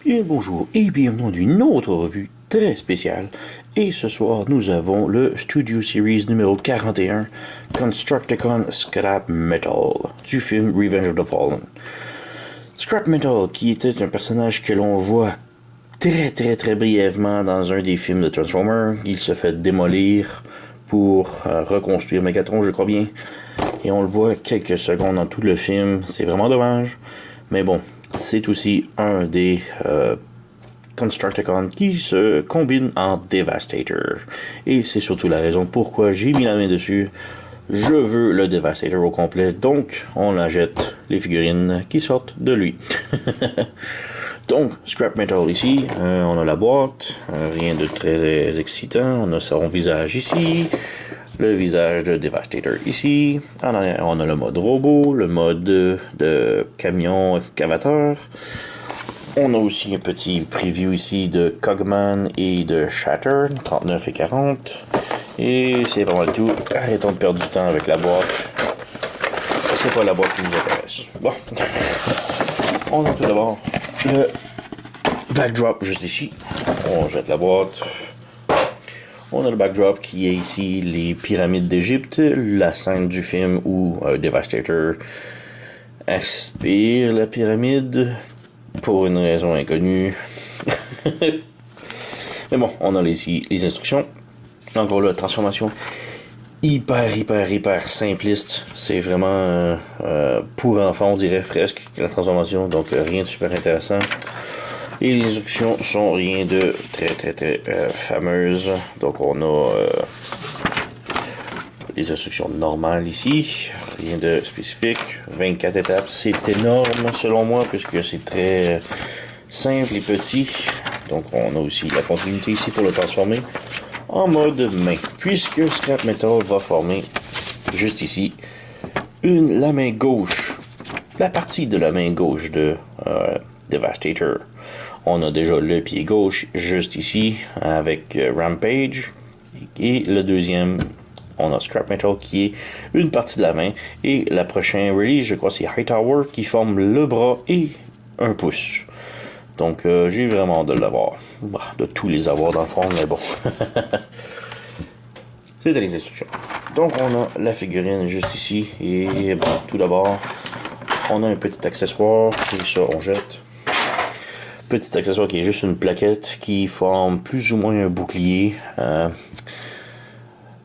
Et bonjour et bienvenue dans une autre revue très spéciale. Et ce soir, nous avons le Studio Series numéro 41, Constructicon Scrap Metal, du film Revenge of the Fallen. Scrap Metal, qui était un personnage que l'on voit très brièvement dans un des films de Transformers. Il se fait démolir pour reconstruire Megatron, je crois bien. Et on le voit quelques secondes dans tout le film. C'est vraiment dommage. Mais bon, c'est aussi un des Constructicons qui se combine en Devastator. Et c'est surtout la raison pourquoi j'ai mis la main dessus. Je veux le Devastator au complet, donc on la jette les figurines qui sortent de lui. Donc, Scrap Metal ici, on a la boîte, rien de très excitant, on a son visage ici, le visage de Devastator ici, en arrière on a le mode robot, le mode de camion excavateur, on a aussi un petit preview ici de Cogman et de Shatter, 39 et 40, et c'est pas mal tout. Arrêtons de perdre du temps avec la boîte, c'est pas la boîte qui nous intéresse. Bon, on a tout d'abord le backdrop juste ici. On jette la boîte. On a le backdrop qui est ici les pyramides d'Égypte, la scène du film où Devastator aspire la pyramide pour une raison inconnue. Mais bon, on a ici les instructions. Encore là, transformation hyper simpliste. C'est vraiment pour enfants, on dirait presque, la transformation. Donc rien de super intéressant. Et les instructions sont rien de très fameuses. Donc on a les instructions normales ici. Rien de spécifique. 24 étapes. C'est énorme selon moi puisque c'est très simple et petit. Donc on a aussi la continuité ici pour le transformer en mode main. Puisque Scrap Metal va former juste ici la main gauche. La partie de la main gauche de Devastator. On a déjà le pied gauche juste ici avec Rampage. Et le deuxième, on a Scrap Metal qui est une partie de la main. Et la prochaine release, je crois c'est Hightower qui forme le bras et un pouce. Donc j'ai vraiment hâte de l'avoir. De tous les avoir dans le fond, mais bon. C'était les instructions. Donc on a la figurine juste ici. Et bon, tout d'abord, on a un petit accessoire. Et ça, on jette. Petit accessoire qui est juste une plaquette qui forme plus ou moins un bouclier.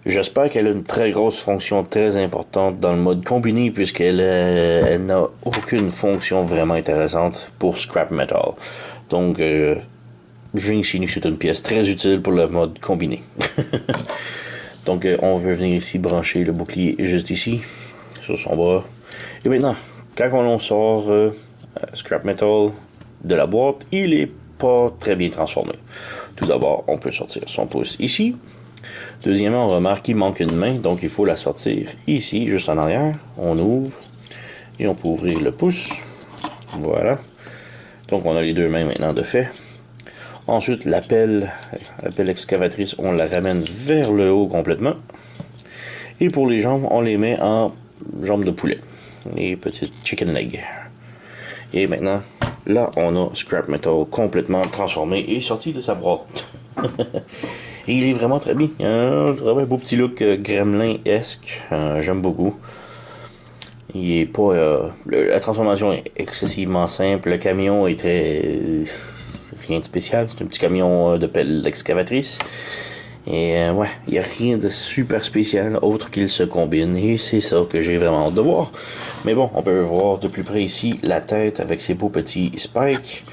J'espère qu'elle a une très grosse fonction très importante dans le mode combiné puisqu'elle elle n'a aucune fonction vraiment intéressante pour Scrap Metal. Donc j'insinue que c'est une pièce très utile pour le mode combiné. Donc on veut venir ici brancher le bouclier juste ici sur son bras. Et maintenant, quand on sort Scrap Metal de la boîte, il est pas très bien transformé. Tout d'abord, on peut sortir son pouce ici. Deuxièmement, on remarque qu'il manque une main, donc il faut la sortir ici, juste en arrière. On ouvre et on peut ouvrir le pouce. Voilà. Donc on a les deux mains maintenant de fait. Ensuite, l'appel excavatrice, on la ramène vers le haut complètement. Et pour les jambes, on les met en jambes de poulet. Les petites chicken legs. Et maintenant, là, on a Scrap Metal complètement transformé et sorti de sa boîte. Et il est vraiment très bien. Vraiment un beau petit look gremlin-esque. J'aime beaucoup. Il est pas. La transformation est excessivement simple. Le camion est très. Rien de spécial. C'est un petit camion de pelle excavatrice. Et ouais, il n'y a rien de super spécial autre qu'il se combine. Et c'est ça que j'ai vraiment hâte de voir. Mais bon, on peut voir de plus près ici la tête avec ses beaux petits spikes.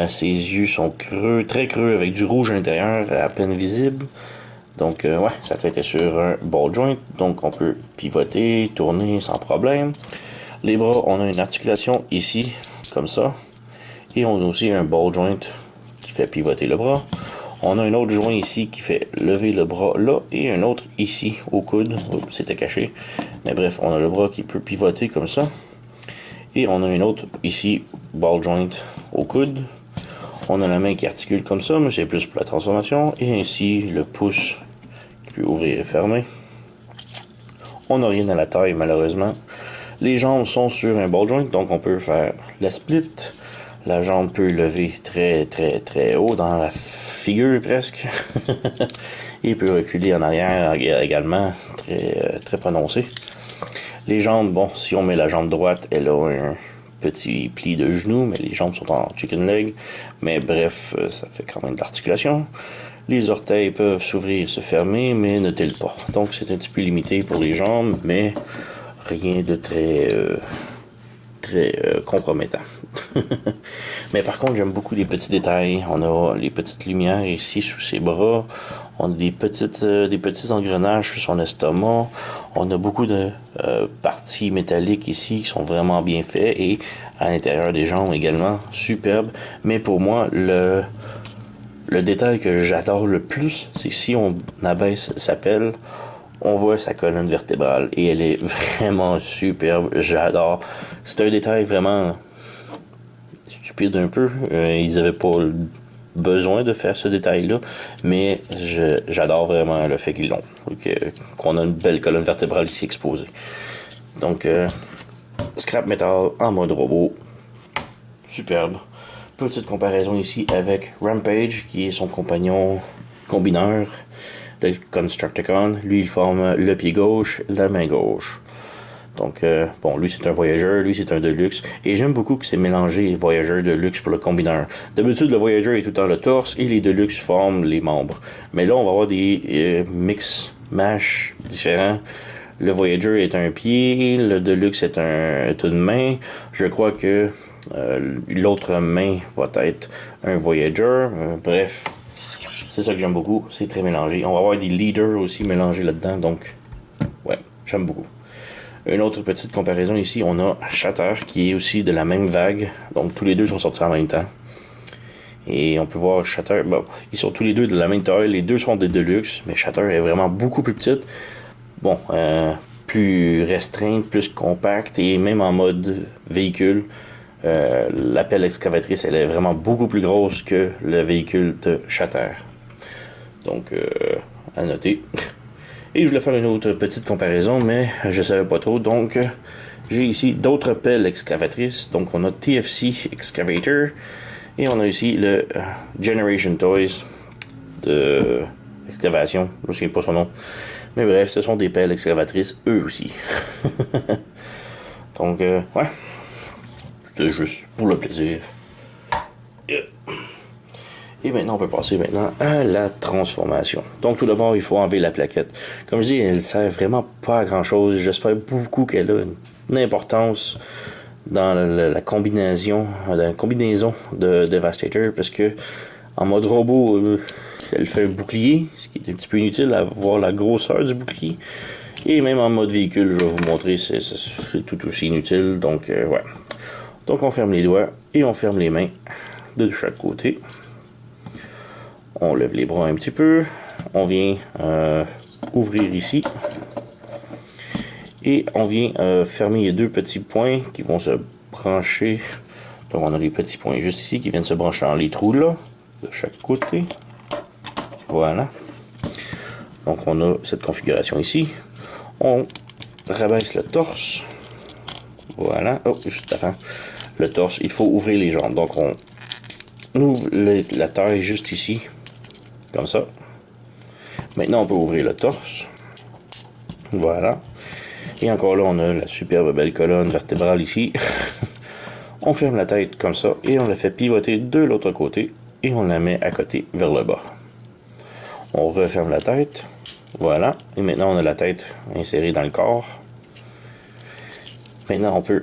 Ses yeux sont creux, très creux, avec du rouge à l'intérieur, à peine visible. Donc ouais, sa tête est sur un ball joint. Donc on peut pivoter, tourner sans problème. Les bras, on a une articulation ici, comme ça. Et on a aussi un ball joint qui fait pivoter le bras. On a un autre joint ici qui fait lever le bras là et un autre ici au coude. Oups, c'était caché. Mais bref, on a le bras qui peut pivoter comme ça. Et on a un autre ici, ball joint au coude. On a la main qui articule comme ça, mais c'est plus pour la transformation. Et ainsi le pouce qui peut ouvrir et fermer. On n'a rien à la taille malheureusement. Les jambes sont sur un ball joint, donc on peut faire la split. La jambe peut lever très haut dans la figure presque. Et peut reculer en arrière également, très prononcé. Les jambes, bon, si on met la jambe droite, elle a un petit pli de genou, mais les jambes sont en chicken leg. Mais bref, ça fait quand même de l'articulation. Les orteils peuvent s'ouvrir, se fermer, mais ne tiltent pas. Donc c'est un petit peu limité pour les jambes, mais rien de très compromettant. Mais par contre, j'aime beaucoup les petits détails. On a les petites lumières ici sous ses bras. On a des petits engrenages sur son estomac. On a beaucoup de parties métalliques ici qui sont vraiment bien faits. Et à l'intérieur des jambes également, superbe. Mais pour moi, le détail que j'adore le plus, c'est si on abaisse sa pelle, on voit sa colonne vertébrale. Et elle est vraiment superbe. J'adore. C'est un détail vraiment stupide un peu. Ils avaient pas besoin de faire ce détail-là, mais j'adore vraiment le fait qu'ils l'ont. Qu'on a une belle colonne vertébrale ici exposée. Donc, scrap metal en mode robot. Superbe. Petite comparaison ici avec Rampage, qui est son compagnon combineur, le Constructicon. Lui, il forme le pied gauche, la main gauche. Donc, bon, lui c'est un voyageur, lui c'est un deluxe. Et j'aime beaucoup que c'est mélangé voyageur deluxe pour le combineur. D'habitude, le voyageur est tout le temps le torse et les deluxe forment les membres. Mais là, on va avoir des mash différents. Le voyageur est un pied, le deluxe est une main. Je crois que l'autre main va être un voyageur. Bref, c'est ça que j'aime beaucoup. C'est très mélangé. On va avoir des leaders aussi mélangés là-dedans. Donc, ouais, j'aime beaucoup. Une autre petite comparaison ici, on a Shatter qui est aussi de la même vague. Donc tous les deux sont sortis en même temps. Et on peut voir Shatter, bon, ils sont tous les deux de la même taille. Les deux sont des Deluxe, mais Shatter est vraiment beaucoup plus petite. Bon, plus restreinte, plus compacte et même en mode véhicule. La pelle excavatrice, elle est vraiment beaucoup plus grosse que le véhicule de Shatter. Donc, à noter. Et je voulais faire une autre petite comparaison, mais je savais pas trop. Donc, j'ai ici d'autres pelles excavatrices. Donc, on a TFC Excavator. Et on a ici le Generation Toys de excavation. Je ne sais pas son nom. Mais bref, ce sont des pelles excavatrices, eux aussi. Donc, ouais. C'était juste pour le plaisir. Et maintenant, on peut passer maintenant à la transformation. Donc, tout d'abord, il faut enlever la plaquette. Comme je dis, elle ne sert vraiment pas à grand-chose. J'espère beaucoup qu'elle a une importance dans la combinaison de Devastator, parce que en mode robot, elle fait un bouclier, ce qui est un petit peu inutile à voir la grosseur du bouclier. Et même en mode véhicule, je vais vous montrer, c'est tout aussi inutile. Donc, ouais. Donc, on ferme les doigts et on ferme les mains de chaque côté. On lève les bras un petit peu. On vient ouvrir ici. Et on vient fermer les deux petits points qui vont se brancher. Donc on a les petits points juste ici qui viennent se brancher dans les trous là, de chaque côté. Voilà. Donc on a cette configuration ici. On rabaisse le torse. Voilà. Oh, juste avant le torse, il faut ouvrir les jambes. Donc on ouvre la taille juste ici. Comme ça. Maintenant, on peut ouvrir le torse. Voilà. Et encore là, on a la superbe belle colonne vertébrale ici. On ferme la tête comme ça et on la fait pivoter de l'autre côté et on la met à côté vers le bas. On referme la tête. Voilà. Et maintenant, on a la tête insérée dans le corps. Maintenant, on peut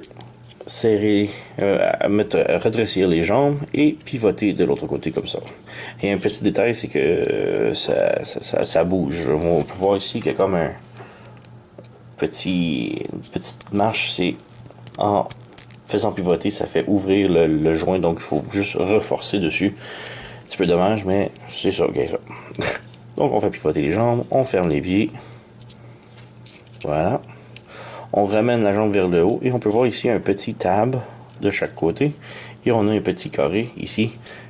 serrer, redresser les jambes et pivoter de l'autre côté comme ça. Et un petit détail, c'est que ça bouge. On peut voir ici qu'il y a comme une petite marche. C'est en faisant pivoter, ça fait ouvrir le joint, donc il faut juste reforcer dessus. Un petit peu dommage, mais c'est ça, okay, ça. Donc on fait pivoter les jambes, on ferme les pieds. Voilà. On ramène la jambe vers le haut et on peut voir ici un petit tab de chaque côté. Et on a un petit carré ici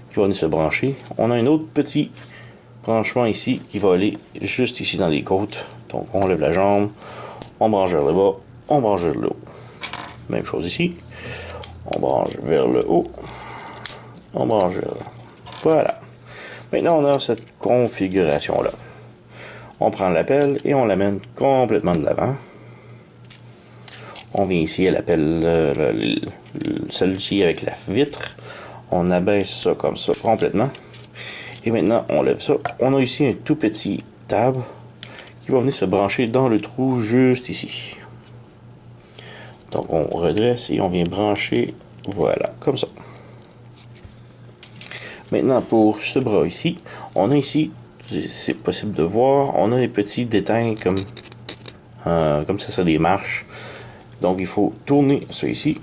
qui va venir se brancher. On a un autre petit branchement ici qui va aller juste ici dans les côtes. Donc on lève la jambe, on branche vers le bas, on branche vers le haut. Même chose ici. On branche vers le haut. On branche là. Voilà. Maintenant, on a cette configuration-là. On prend l'appel et on l'amène complètement de l'avant. On vient ici à l'appel, celui-ci avec la vitre. On abaisse ça comme ça complètement. Et maintenant, on lève ça. On a ici un tout petit tab qui va venir se brancher dans le trou juste ici. Donc, on redresse et on vient brancher, voilà, comme ça. Maintenant, pour ce bras ici, on a ici, c'est possible de voir, on a des petits détails comme ça serait des marches. Donc, il faut tourner ça ici,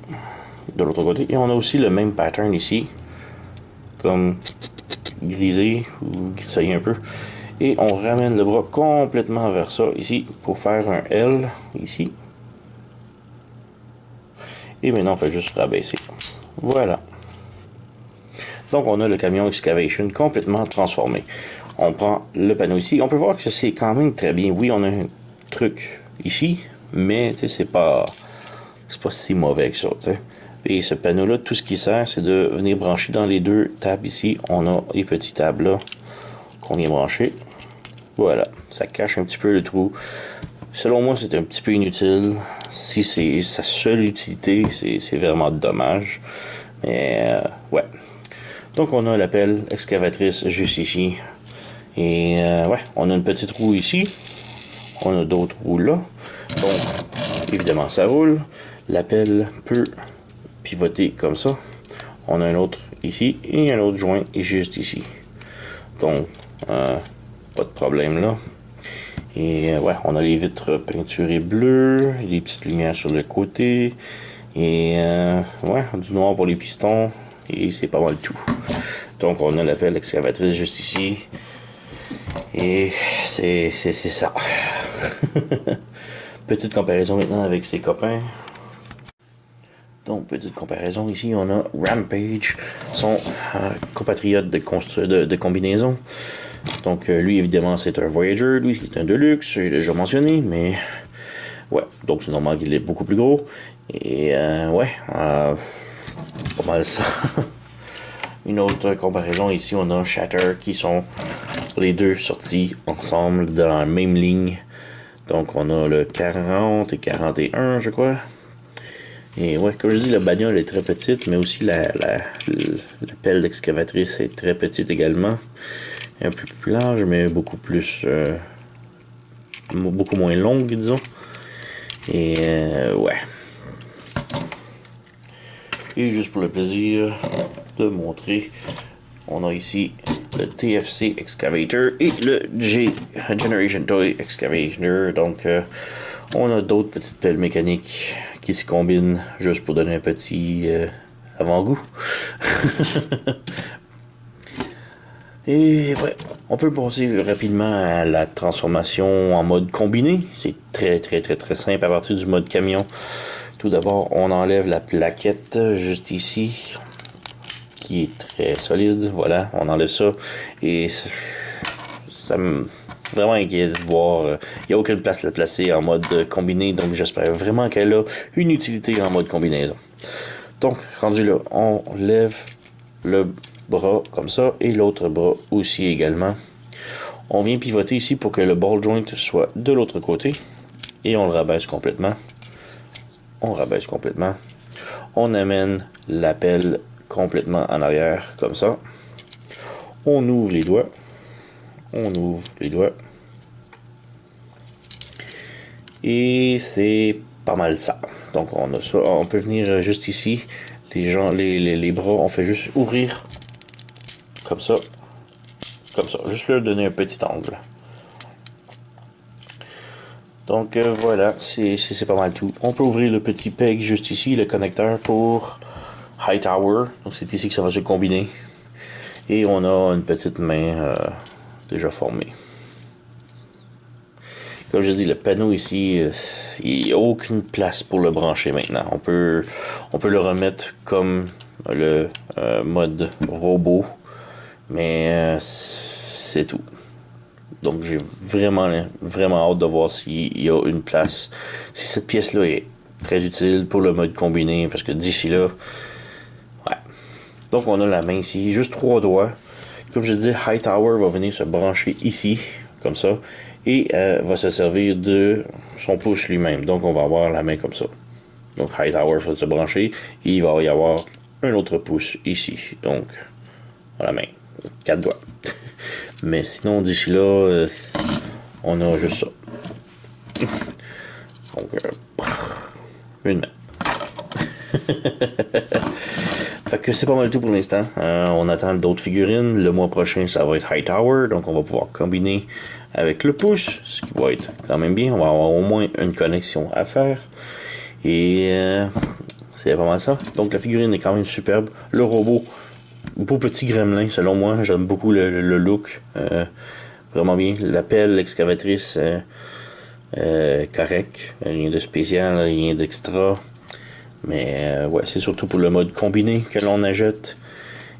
de l'autre côté. Et on a aussi le même pattern ici, comme grisé ou grisaillé un peu. Et on ramène le bras complètement vers ça ici, pour faire un L ici. Et maintenant, on fait juste rabaisser. Voilà. Donc, on a le camion Excavation complètement transformé. On prend le panneau ici. On peut voir que c'est quand même très bien. Oui, on a un truc ici, mais c'est pas si mauvais que ça. T'sais. Et ce panneau-là, tout ce qui sert, c'est de venir brancher dans les deux tables ici. On a les petits tables là qu'on vient brancher. Voilà. Ça cache un petit peu le trou. Selon moi, c'est un petit peu inutile. Si c'est sa seule utilité, c'est vraiment dommage. Mais, ouais. Donc, on a l'appel excavatrice juste ici. Et, ouais, on a une petite roue ici. On a d'autres roues là. Donc, évidemment, ça roule. L'appel peut pivoter comme ça. On a un autre ici. Et un autre joint est juste ici. Donc, pas de problème là. Et, ouais, on a les vitres peinturées bleues. Des petites lumières sur le côté. Et, ouais, du noir pour les pistons. Et c'est pas mal tout. Donc, on a l'appel excavatrice juste ici. Et c'est ça. Petite comparaison maintenant avec ses copains. Donc, petite comparaison ici, on a Rampage, son compatriote de combinaison. Donc, lui, évidemment, c'est un Voyager. Lui, c'est un Deluxe, j'ai déjà mentionné, mais... Ouais, donc c'est normal qu'il est beaucoup plus gros. Et, ouais, pas mal ça. Une autre comparaison ici, on a Shatter qui sont les deux sortis ensemble dans la même ligne. Donc on a le 40 et 41, je crois. Et ouais, comme je dis, la bagnole est très petite, mais aussi la pelle d'excavatrice est très petite également. Un peu plus large, mais beaucoup plus... beaucoup moins longue, disons. Et ouais. Et juste pour le plaisir de montrer, on a ici le TFC Excavator et le Generation Toy Excavator. Donc, on a d'autres petites pelles mécaniques qui se combinent juste pour donner un petit avant-goût. Et ouais, on peut passer rapidement à la transformation en mode combiné. C'est très simple à partir du mode camion. Tout d'abord, on enlève la plaquette juste ici, qui est très solide. Voilà, on enlève ça. Et ça me vraiment inquiète de voir. Il n'y a aucune place à la placer en mode combiné. Donc, j'espère vraiment qu'elle a une utilité en mode combinaison. Donc, rendu là, on lève le bras comme ça et l'autre bras aussi également. On vient pivoter ici pour que le ball joint soit de l'autre côté. Et on le rabaisse complètement. On rabaisse complètement. On amène l'appel complètement en arrière, comme ça. On ouvre les doigts. On ouvre les doigts. Et c'est pas mal ça. Donc on a ça. On peut venir juste ici. Les bras, on fait juste ouvrir. Comme ça. Comme ça. Juste leur donner un petit angle. Donc voilà, c'est pas mal tout. On peut ouvrir le petit peg juste ici, le connecteur pour Hightower. Donc c'est ici que ça va se combiner. Et on a une petite main déjà formée. Comme je dis, le panneau ici, il n'y a aucune place pour le brancher maintenant. On peut le remettre comme le mode robot. Mais c'est tout. Donc j'ai vraiment hâte de voir s'il y a une place. Si cette pièce-là est très utile pour le mode combiné, parce que d'ici là, ouais. Donc on a la main ici, juste 3 doigts. Comme je dis, Hightower va venir se brancher ici, comme ça, et va se servir de son pouce lui-même. Donc on va avoir la main comme ça. Donc Hightower va se brancher, et il va y avoir un autre pouce ici. Donc, la main. 4 doigts. Mais sinon, d'ici là, on a juste ça. Donc, une main. Fait que c'est pas mal tout pour l'instant. On attend d'autres figurines. Le mois prochain, ça va être Hightower. Donc, on va pouvoir combiner avec le pouce, ce qui va être quand même bien. On va avoir au moins une connexion à faire. Et c'est pas mal ça. Donc, la figurine est quand même superbe. Le robot, beau petit gremlin, selon moi. J'aime beaucoup le look. Vraiment bien. La pelle, l'excavatrice, correct. Rien de spécial, rien d'extra. Mais ouais, c'est surtout pour le mode combiné que l'on achète.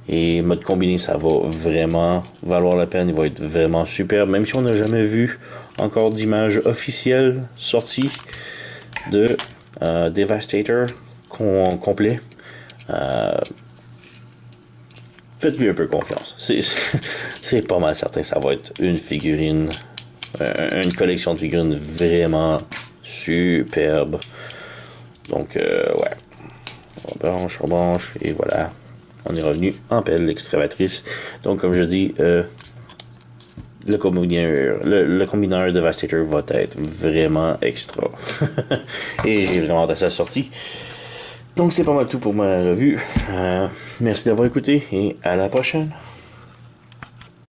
Et mode combiné, ça va vraiment valoir la peine. Il va être vraiment superbe. Même si on n'a jamais vu encore d'image officielle sortie de Devastator complet. Faites-lui un peu confiance. C'est pas mal certain que ça va être une figurine. Une collection de figurines vraiment superbe. Donc, ouais. On branche, et voilà. On est revenu en pelle l'excavatrice. Donc, comme je dis, le combineur Devastator va être vraiment extra. Et j'ai vraiment hâte à sa sortie. Donc, c'est pas mal tout pour ma revue. Merci d'avoir écouté et à la prochaine.